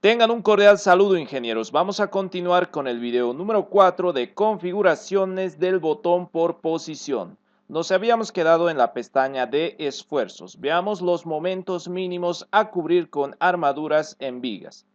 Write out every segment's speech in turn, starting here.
Tengan un cordial saludo, ingenieros. Vamos a continuar con el video número 4 de configuraciones del botón por posición. Nos habíamos quedado en la pestaña de esfuerzos. Veamos los momentos mínimos a cubrir con armaduras en vigas.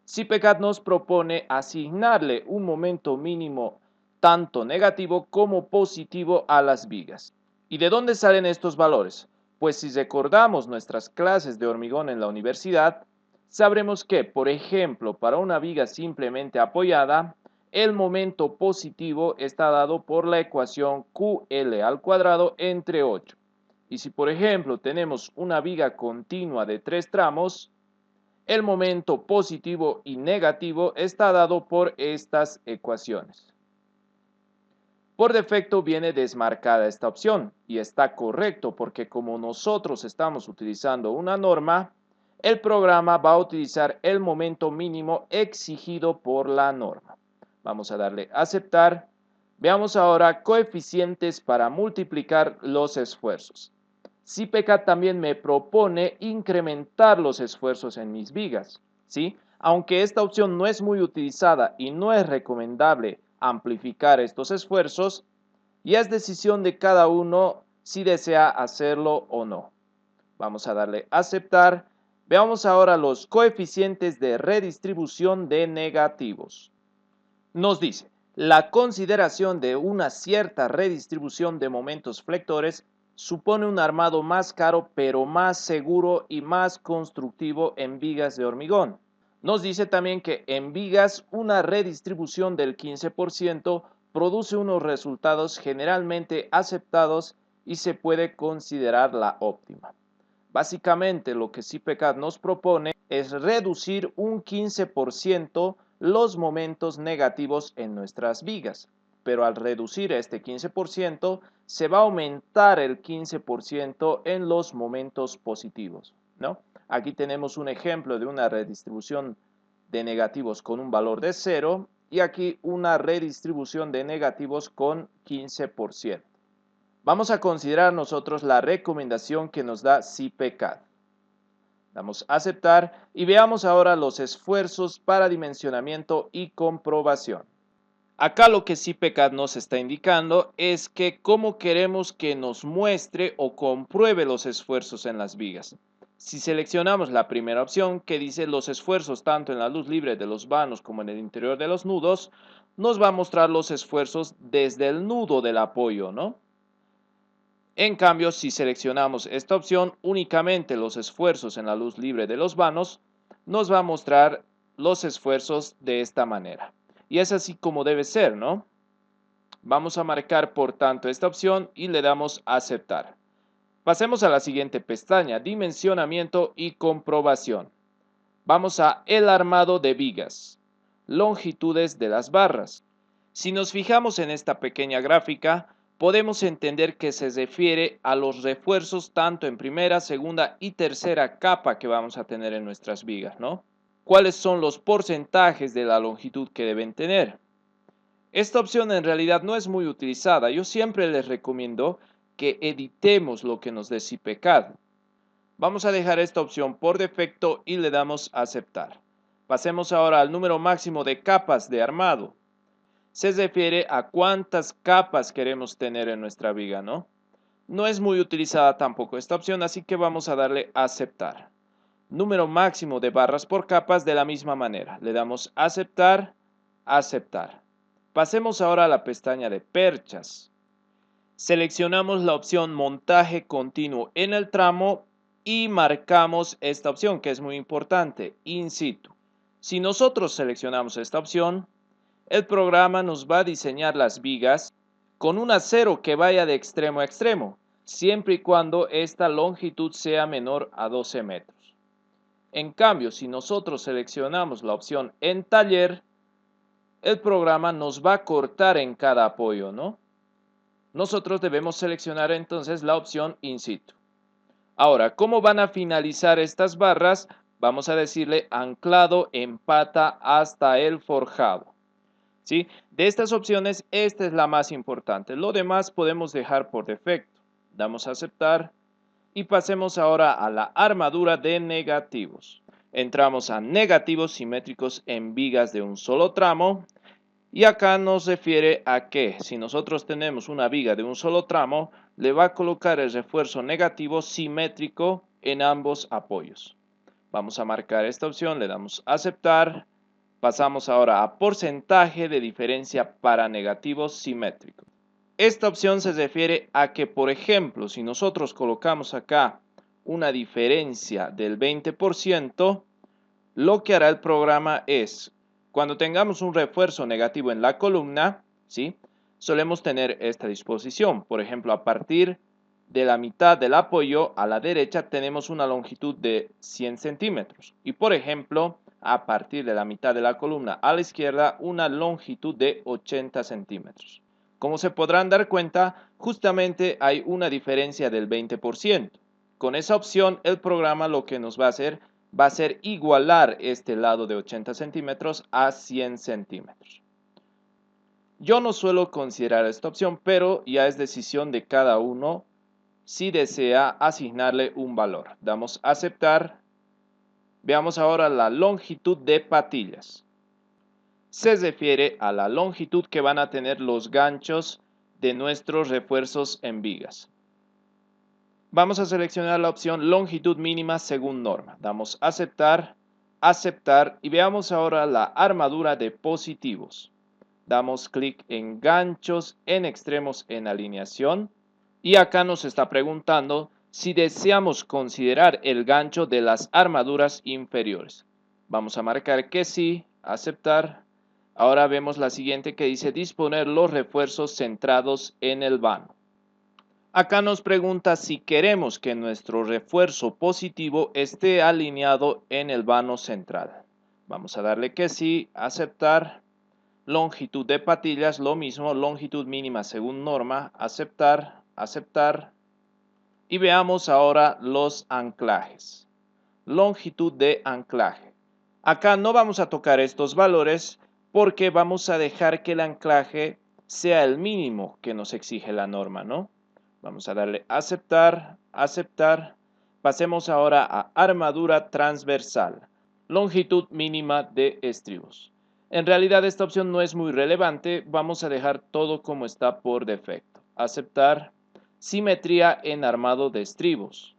CPCAD nos propone asignarle un momento mínimo tanto negativo como positivo a las vigas. ¿Y de dónde salen estos valores? Pues si recordamos nuestras clases de hormigón en la universidad, sabremos que, por ejemplo, para una viga simplemente apoyada, el momento positivo está dado por la ecuación QL al cuadrado entre 8. Y si, por ejemplo, tenemos una viga continua de 3 tramos, el momento positivo y negativo está dado por estas ecuaciones. Por defecto viene desmarcada esta opción y está correcto porque como nosotros estamos utilizando una norma, el programa va a utilizar el momento mínimo exigido por la norma. Vamos a darle a aceptar. Veamos ahora coeficientes para multiplicar los esfuerzos. CPK también me propone incrementar los esfuerzos en mis vigas, ¿sí? Aunque esta opción no es muy utilizada y no es recomendable amplificar estos esfuerzos, ya es decisión de cada uno si desea hacerlo o no. Vamos a darle a aceptar. Veamos ahora los coeficientes de redistribución de negativos. Nos dice, la consideración de una cierta redistribución de momentos flectores supone un armado más caro pero más seguro y más constructivo en vigas de hormigón. Nos dice también que en vigas una redistribución del 15% produce unos resultados generalmente aceptados y se puede considerar la óptima. Básicamente lo que CPCAD nos propone es reducir un 15% los momentos negativos en nuestras vigas, pero al reducir este 15% se va a aumentar el 15% en los momentos positivos, ¿no? Aquí tenemos un ejemplo de una redistribución de negativos con un valor de 0 y aquí una redistribución de negativos con 15%. Vamos a considerar nosotros la recomendación que nos da CPCAD. Damos a aceptar y veamos ahora los esfuerzos para dimensionamiento y comprobación. Acá lo que CPCAD nos está indicando es que cómo queremos que nos muestre o compruebe los esfuerzos en las vigas. Si seleccionamos la primera opción que dice los esfuerzos tanto en la luz libre de los vanos como en el interior de los nudos, nos va a mostrar los esfuerzos desde el nudo del apoyo, ¿no? En cambio, si seleccionamos esta opción, únicamente los esfuerzos en la luz libre de los vanos, nos va a mostrar los esfuerzos de esta manera. Y es así como debe ser, ¿no? Vamos a marcar, por tanto, esta opción y le damos a aceptar. Pasemos a la siguiente pestaña, dimensionamiento y comprobación. Vamos a el armado de vigas, longitudes de las barras. Si nos fijamos en esta pequeña gráfica, podemos entender que se refiere a los refuerzos tanto en primera, segunda y tercera capa que vamos a tener en nuestras vigas, ¿no? ¿Cuáles son los porcentajes de la longitud que deben tener? Esta opción en realidad no es muy utilizada. Yo siempre les recomiendo que editemos lo que nos dé CPCAD. Vamos a dejar esta opción por defecto y le damos a aceptar. Pasemos ahora al número máximo de capas de armado. Se refiere a cuántas capas queremos tener en nuestra viga, ¿no? No es muy utilizada tampoco esta opción, así que vamos a darle a aceptar. Número máximo de barras por capas de la misma manera. Le damos a aceptar, aceptar. Pasemos ahora a la pestaña de perchas. Seleccionamos la opción montaje continuo en el tramo y marcamos esta opción que es muy importante, in situ. Si nosotros seleccionamos esta opción, el programa nos va a diseñar las vigas con un acero que vaya de extremo a extremo, siempre y cuando esta longitud sea menor a 12 metros. En cambio, si nosotros seleccionamos la opción en taller, el programa nos va a cortar en cada apoyo, ¿no? Nosotros debemos seleccionar entonces la opción in situ. Ahora, ¿cómo van a finalizar estas barras? Vamos a decirle anclado en pata hasta el forjado. ¿Sí? De estas opciones, esta es la más importante. Lo demás podemos dejar por defecto. Damos a aceptar y pasemos ahora a la armadura de negativos. Entramos a negativos simétricos en vigas de un solo tramo. Y acá nos refiere a que si nosotros tenemos una viga de un solo tramo, le va a colocar el refuerzo negativo simétrico en ambos apoyos. Vamos a marcar esta opción, le damos a aceptar. Pasamos ahora a porcentaje de diferencia para negativos simétricos. Esta opción se refiere a que, por ejemplo, si nosotros colocamos acá una diferencia del 20%, lo que hará el programa es, cuando tengamos un refuerzo negativo en la columna, ¿sí? Solemos tener esta disposición. Por ejemplo, a partir de la mitad del apoyo a la derecha tenemos una longitud de 100 centímetros. Y por ejemplo, a partir de la mitad de la columna a la izquierda, una longitud de 80 centímetros. Como se podrán dar cuenta, justamente hay una diferencia del 20%. Con esa opción, el programa lo que nos va a ser igualar este lado de 80 centímetros a 100 centímetros. Yo no suelo considerar esta opción, pero ya es decisión de cada uno si desea asignarle un valor. Damos a aceptar. Veamos ahora la longitud de patillas. Se refiere a la longitud que van a tener los ganchos de nuestros refuerzos en vigas. Vamos a seleccionar la opción longitud mínima según norma. Damos a aceptar, aceptar y veamos ahora la armadura de positivos. Damos clic en ganchos en extremos en alineación y acá nos está preguntando si deseamos considerar el gancho de las armaduras inferiores. Vamos a marcar que sí, aceptar. Ahora vemos la siguiente que dice disponer los refuerzos centrados en el vano. Acá nos pregunta si queremos que nuestro refuerzo positivo esté alineado en el vano central. Vamos a darle que sí, aceptar. Longitud de patillas, lo mismo, longitud mínima según norma, aceptar, aceptar. Y veamos ahora los anclajes. Longitud de anclaje. Acá no vamos a tocar estos valores porque vamos a dejar que el anclaje sea el mínimo que nos exige la norma, ¿no? Vamos a darle aceptar, aceptar. Pasemos ahora a armadura transversal. Longitud mínima de estribos. En realidad esta opción no es muy relevante. Vamos a dejar todo como está por defecto. Aceptar. Simetría en armado de estribos.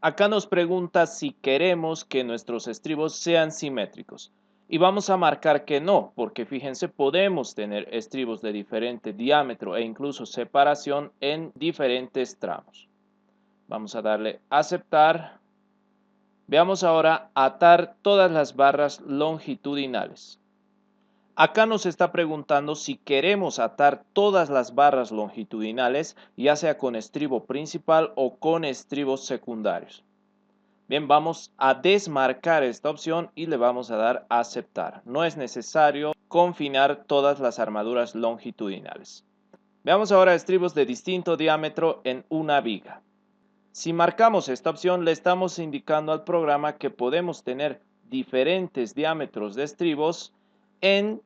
Acá nos pregunta si queremos que nuestros estribos sean simétricos. Y vamos a marcar que no, porque fíjense, podemos tener estribos de diferente diámetro e incluso separación en diferentes tramos. Vamos a darle aceptar. Veamos ahora atar todas las barras longitudinales. Acá nos está preguntando si queremos atar todas las barras longitudinales, ya sea con estribo principal o con estribos secundarios. Bien, vamos a desmarcar esta opción y le vamos a dar a aceptar. No es necesario confinar todas las armaduras longitudinales. Veamos ahora estribos de distinto diámetro en una viga. Si marcamos esta opción, le estamos indicando al programa que podemos tener diferentes diámetros de estribos en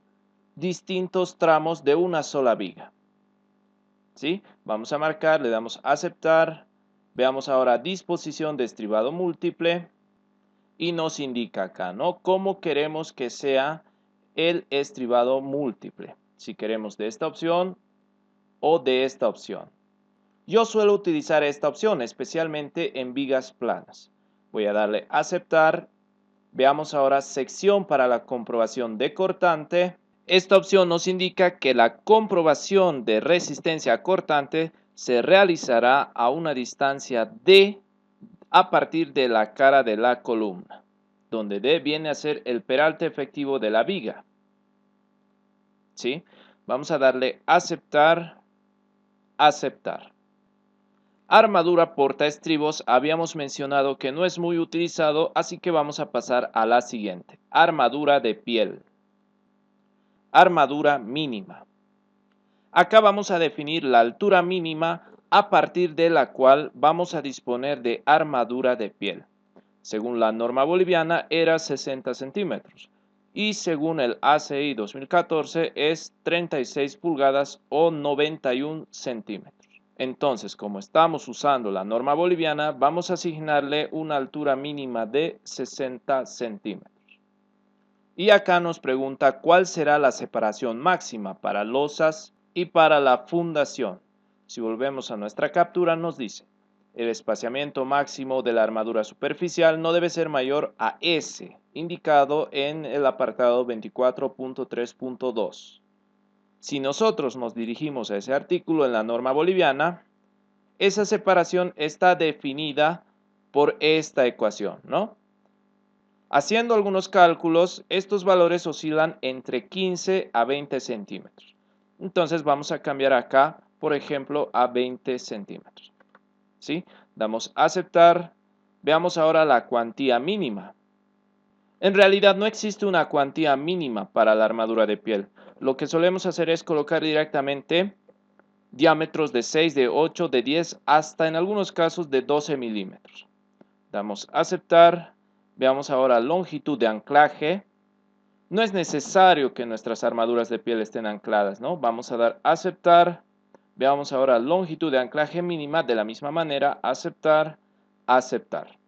distintos tramos de una sola viga. ¿Sí? Vamos a marcar, le damos a aceptar. Veamos ahora disposición de estribado múltiple y nos indica acá, ¿no? Cómo queremos que sea el estribado múltiple. Si queremos de esta opción o de esta opción. Yo suelo utilizar esta opción, especialmente en vigas planas. Voy a darle a aceptar. Veamos ahora sección para la comprobación de cortante. Esta opción nos indica que la comprobación de resistencia cortante se realizará a una distancia D a partir de la cara de la columna, donde D viene a ser el peralte efectivo de la viga. ¿Sí? Vamos a darle aceptar, aceptar. Armadura portaestribos, habíamos mencionado que no es muy utilizado, así que vamos a pasar a la siguiente. Armadura de piel. Armadura mínima. Acá vamos a definir la altura mínima a partir de la cual vamos a disponer de armadura de piel. Según la norma boliviana era 60 centímetros y según el ACI 2014 es 36 pulgadas o 91 centímetros. Entonces, como estamos usando la norma boliviana, vamos a asignarle una altura mínima de 60 centímetros. Y acá nos pregunta cuál será la separación máxima para losas y para la fundación. Si volvemos a nuestra captura, nos dice, el espaciamiento máximo de la armadura superficial no debe ser mayor a S, indicado en el apartado 24.3.2. Si nosotros nos dirigimos a ese artículo en la norma boliviana, esa separación está definida por esta ecuación, ¿no? Haciendo algunos cálculos, estos valores oscilan entre 15 a 20 centímetros. Entonces vamos a cambiar acá, por ejemplo, a 20 centímetros. ¿Sí? Damos a aceptar. Veamos ahora la cuantía mínima. En realidad no existe una cuantía mínima para la armadura de piel. Lo que solemos hacer es colocar directamente diámetros de 6, de 8, de 10, hasta en algunos casos de 12 milímetros. Damos a aceptar. Veamos ahora longitud de anclaje. No es necesario que nuestras armaduras de piel estén ancladas, ¿no? Vamos a dar a aceptar. Veamos ahora longitud de anclaje mínima de la misma manera. Aceptar, aceptar.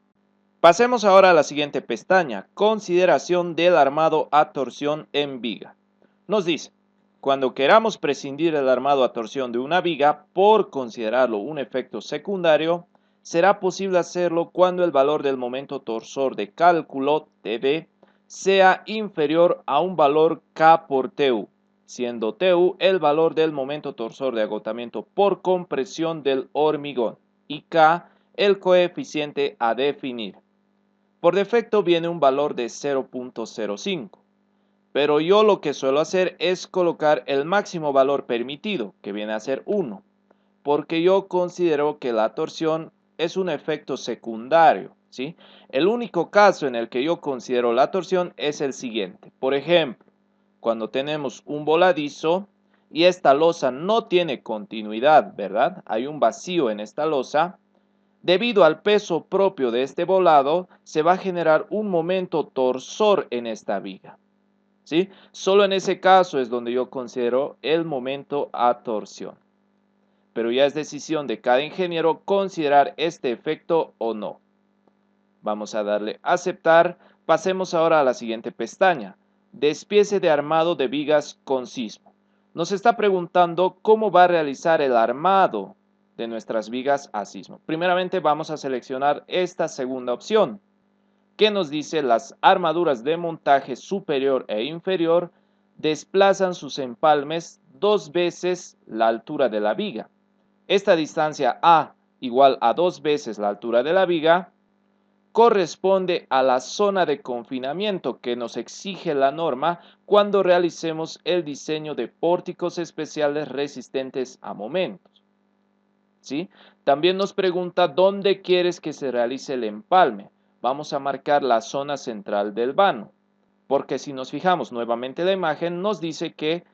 Pasemos ahora a la siguiente pestaña. Consideración del armado a torsión en viga. Nos dice, cuando queramos prescindir del armado a torsión de una viga por considerarlo un efecto secundario, será posible hacerlo cuando el valor del momento torsor de cálculo, TB, sea inferior a un valor K por TU, siendo TU el valor del momento torsor de agotamiento por compresión del hormigón y K el coeficiente a definir. Por defecto viene un valor de 0.05, pero yo lo que suelo hacer es colocar el máximo valor permitido, que viene a ser 1, porque yo considero que la torsión es un efecto secundario, ¿sí? El único caso en el que yo considero la torsión es el siguiente. Por ejemplo, cuando tenemos un voladizo y esta losa no tiene continuidad, ¿verdad? Hay un vacío en esta losa. Debido al peso propio de este volado, se va a generar un momento torsor en esta viga, ¿sí? Solo en ese caso es donde yo considero el momento a torsión. Pero ya es decisión de cada ingeniero considerar este efecto o no. Vamos a darle a aceptar. Pasemos ahora a la siguiente pestaña. Despiece de armado de vigas con sismo. Nos está preguntando cómo va a realizar el armado de nuestras vigas a sismo. Primeramente vamos a seleccionar esta segunda opción, que nos dice las armaduras de montaje superior e inferior desplazan sus empalmes 2 veces la altura de la viga. Esta distancia A igual a 2 veces la altura de la viga corresponde a la zona de confinamiento que nos exige la norma cuando realicemos el diseño de pórticos especiales resistentes a momentos, ¿sí? También nos pregunta dónde quieres que se realice el empalme. Vamos a marcar la zona central del vano, porque si nos fijamos nuevamente en la imagen, nos dice que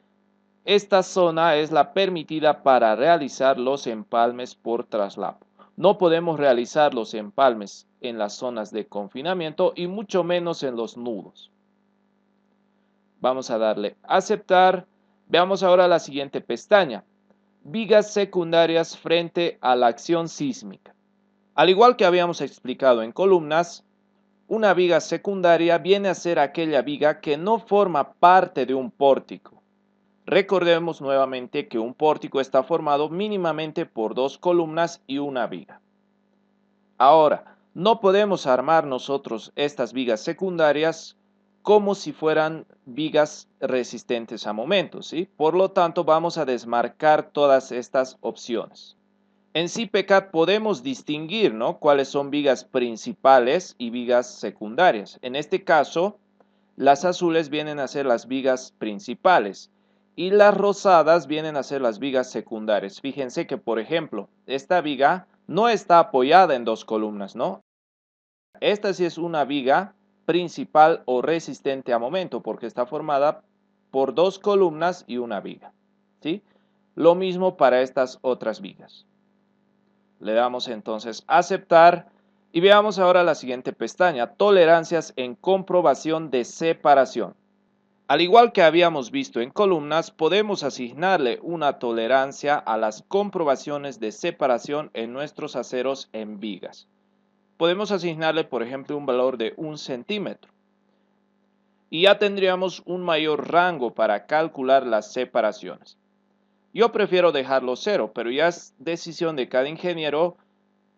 esta zona es la permitida para realizar los empalmes por traslapo. No podemos realizar los empalmes en las zonas de confinamiento y mucho menos en los nudos. Vamos a darle a aceptar. Veamos ahora la siguiente pestaña. Vigas secundarias frente a la acción sísmica. Al igual que habíamos explicado en columnas, una viga secundaria viene a ser aquella viga que no forma parte de un pórtico. Recordemos nuevamente que un pórtico está formado mínimamente por 2 columnas y una viga. Ahora, no podemos armar nosotros estas vigas secundarias como si fueran vigas resistentes a momentos, ¿sí? Por lo tanto, vamos a desmarcar todas estas opciones. En CPCAD podemos distinguir, ¿no?, cuáles son vigas principales y vigas secundarias. En este caso, las azules vienen a ser las vigas principales y las rosadas vienen a ser las vigas secundarias. Fíjense que, por ejemplo, esta viga no está apoyada en 2 columnas, ¿no? Esta sí es una viga principal o resistente a momento porque está formada por 2 columnas y una viga, ¿sí? Lo mismo para estas otras vigas. Le damos entonces a aceptar y veamos ahora la siguiente pestaña, tolerancias en comprobación de separación. Al igual que habíamos visto en columnas, podemos asignarle una tolerancia a las comprobaciones de separación en nuestros aceros en vigas. Podemos asignarle, por ejemplo, un valor de 1 centímetro. Y ya tendríamos un mayor rango para calcular las separaciones. Yo prefiero dejarlo 0, pero ya es decisión de cada ingeniero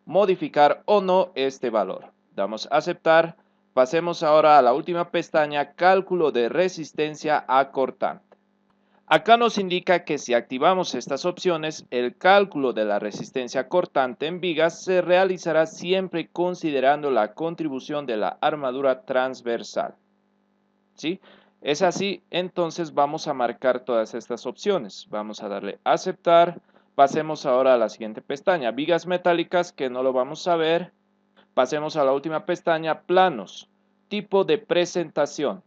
modificar o no este valor. Damos a aceptar. Pasemos ahora a la última pestaña, cálculo de resistencia a cortante. Acá nos indica que si activamos estas opciones, el cálculo de la resistencia cortante en vigas se realizará siempre considerando la contribución de la armadura transversal. ¿Sí? Es así, entonces vamos a marcar todas estas opciones. Vamos a darle a aceptar. Pasemos ahora a la siguiente pestaña, vigas metálicas, que no lo vamos a ver. Pasemos a la última pestaña, planos, tipo de presentación.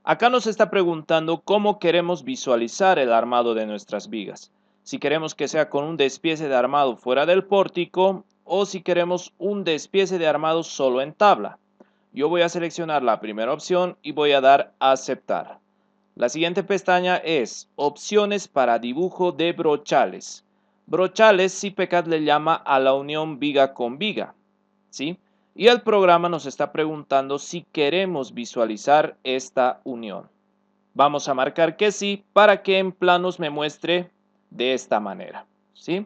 Acá nos está preguntando cómo queremos visualizar el armado de nuestras vigas. Si queremos que sea con un despiece de armado fuera del pórtico o si queremos un despiece de armado solo en tabla. Yo voy a seleccionar la primera opción y voy a dar a aceptar. La siguiente pestaña es opciones para dibujo de brochales. Brochales, CIPECAT le llama a la unión viga con viga, ¿sí? Y el programa nos está preguntando si queremos visualizar esta unión. Vamos a marcar que sí para que en planos me muestre de esta manera, ¿sí?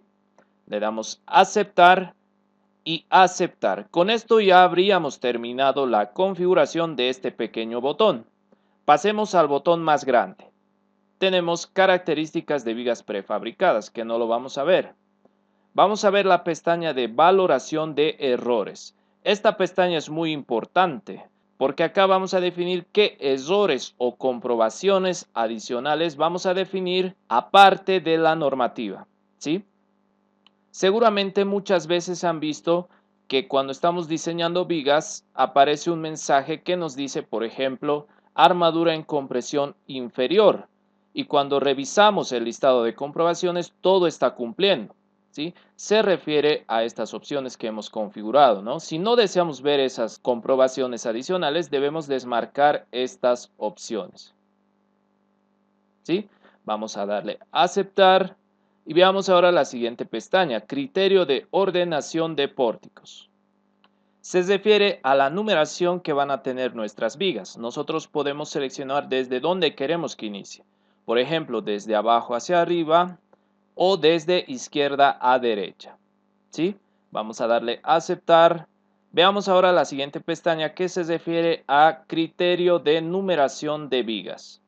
Le damos a aceptar y aceptar. Con esto ya habríamos terminado la configuración de este pequeño botón. Pasemos al botón más grande. Tenemos características de vigas prefabricadas, que no lo vamos a ver. Vamos a ver la pestaña de valoración de errores. Esta pestaña es muy importante porque acá vamos a definir qué errores o comprobaciones adicionales vamos a definir aparte de la normativa, ¿sí? Seguramente muchas veces han visto que cuando estamos diseñando vigas aparece un mensaje que nos dice, por ejemplo, armadura en compresión inferior. Y cuando revisamos el listado de comprobaciones, todo está cumpliendo, ¿sí? Se refiere a estas opciones que hemos configurado, ¿no? Si no deseamos ver esas comprobaciones adicionales, debemos desmarcar estas opciones, ¿sí? Vamos a darle a aceptar. Y veamos ahora la siguiente pestaña, criterio de ordenación de pórticos. Se refiere a la numeración que van a tener nuestras vigas. Nosotros podemos seleccionar desde dónde queremos que inicie. Por ejemplo, desde abajo hacia arriba o desde izquierda a derecha, ¿sí? Vamos a darle a aceptar. Veamos ahora la siguiente pestaña que se refiere a criterio de numeración de vigas.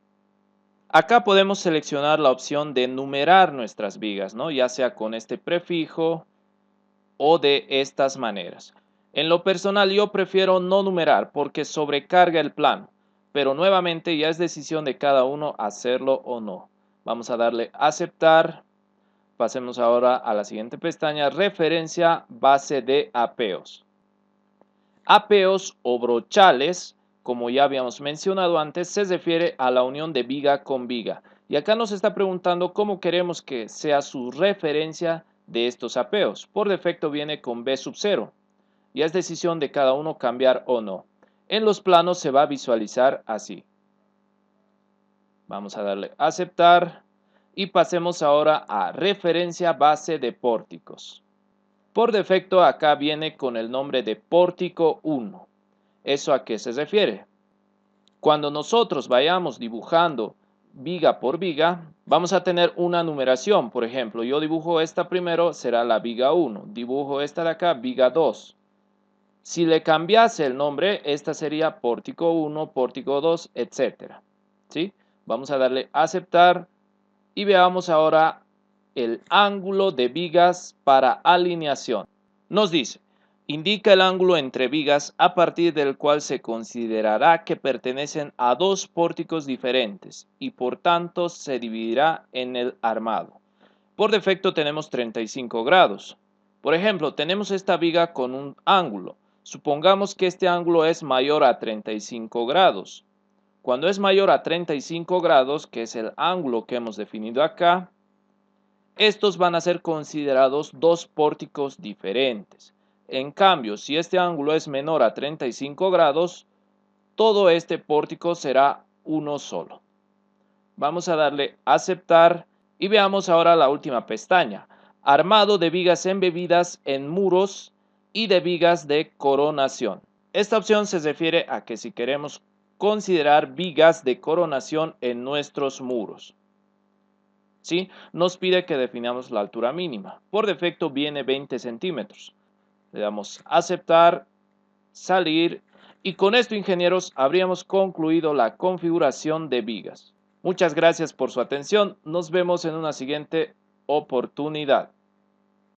Acá podemos seleccionar la opción de numerar nuestras vigas, ¿no? Ya sea con este prefijo o de estas maneras. En lo personal yo prefiero no numerar porque sobrecarga el plano, pero nuevamente ya es decisión de cada uno hacerlo o no. Vamos a darle a aceptar. Pasemos ahora a la siguiente pestaña, referencia base de apeos. Apeos o brochales, como ya habíamos mencionado antes, se refiere a la unión de viga con viga. Y acá nos está preguntando cómo queremos que sea su referencia de estos apeos. Por defecto viene con B sub 0. Y es decisión de cada uno cambiar o no. En los planos se va a visualizar así. Vamos a darle a aceptar. Y pasemos ahora a referencia base de pórticos. Por defecto acá viene con el nombre de pórtico 1. ¿Eso a qué se refiere? Cuando nosotros vayamos dibujando viga por viga, vamos a tener una numeración. Por ejemplo, yo dibujo esta primero, será la viga 1. Dibujo esta de acá, viga 2. Si le cambiase el nombre, esta sería pórtico 1, pórtico 2, etc. ¿Sí? Vamos a darle a aceptar y veamos ahora el ángulo de vigas para alineación. Nos dice, indica el ángulo entre vigas a partir del cual se considerará que pertenecen a dos pórticos diferentes y por tanto se dividirá en el armado. Por defecto tenemos 35 grados. Por ejemplo, tenemos esta viga con un ángulo. Supongamos que este ángulo es mayor a 35 grados. Cuando es mayor a 35 grados, que es el ángulo que hemos definido acá, estos van a ser considerados dos pórticos diferentes. En cambio, si este ángulo es menor a 35 grados, todo este pórtico será uno solo. Vamos a darle aceptar y veamos ahora la última pestaña. Armado de vigas embebidas en muros y de vigas de coronación. Esta opción se refiere a que si queremos considerar vigas de coronación en nuestros muros, ¿sí? Nos pide que definamos la altura mínima. Por defecto viene 20 centímetros. Le damos aceptar, salir y con esto, ingenieros, habríamos concluido la configuración de vigas. Muchas gracias por su atención. Nos vemos en una siguiente oportunidad.